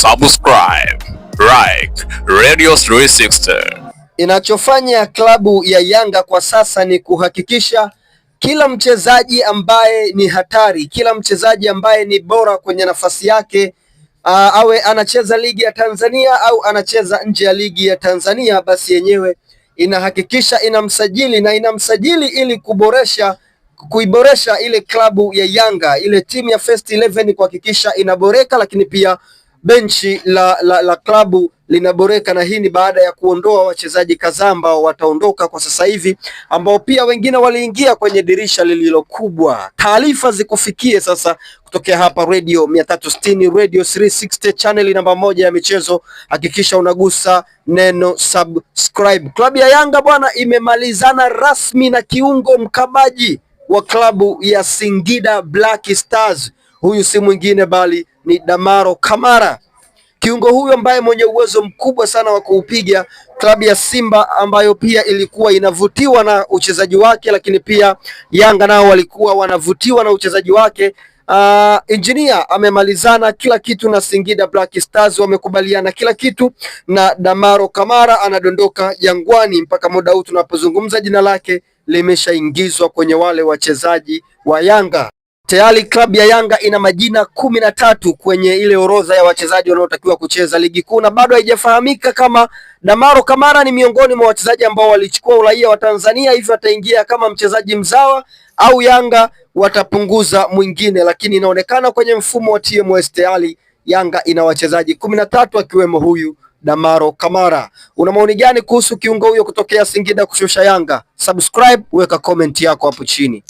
Subscribe, like Radio 360. Inachofanya klabu ya Yanga kwa sasa ni kuhakikisha kila mchezaji ambaye ni hatari, kila mchezaji ambaye ni bora kwenye nafasi yake, awe anacheza ligi ya Tanzania au anacheza nje ya ligi ya Tanzania, basi yenyewe inahakikisha inamsajili ili kuiboresha ile klabu ya Yanga, ile timu ya First 11 kuhakikisha inaboreka, lakini pia benchi la klabu linaboreka, na hii ni baada ya kuondoa wachezaji kadhaa ambao wataondoka kwa sasa hivi, ambao pia wengine waliingia kwenye dirisha lililo kubwa. Taarifa zikufikie sasa kutokea hapa Radio 360, Radio 360 channel namba 1 ya michezo. Hakikisha unagusa neno subscribe. Klabu ya Yanga bwana imemalizana rasmi na kiungo mkabaji wa klabu ya Singida Black Stars. Huyu si mwingine bali ni Damaro Kamara. Kiungo huyo ambaye mwenye uwezo mkubwa sana wa kuupiga klabu ya Simba ambayo pia ilikuwa inavutiwa na uchezaji wake, lakini pia Yanga nao walikuwa wanavutiwa na uchezaji wake. Engineer amemalizana kila kitu na Singida Black Stars, wamekubaliana kila kitu na Damaro Kamara anadondoka Jangwani. Mpaka muda huu tunapozungumza jina lake limeshaingizwa kwenye wale wachezaji wa Yanga. Tayari klabu ya Yanga ina majina 13 kwenye ile orodha ya wachezaji wanaotakiwa kucheza ligi kuu, na bado haijafahamika kama Damaro Kamara ni miongoni mwa wachezaji ambao walichukua uraia wa Tanzania, hivyo ataingia kama mchezaji mzawa au Yanga watapunguza mwingine, lakini inaonekana kwenye mfumo wa TMS tayari Yanga ina wachezaji 13 akiwemo huyu Damaro Kamara. Una maoni gani kuhusu kiungo huyo kutokea Singida kushusha Yanga? Subscribe, weka comment yako hapo chini.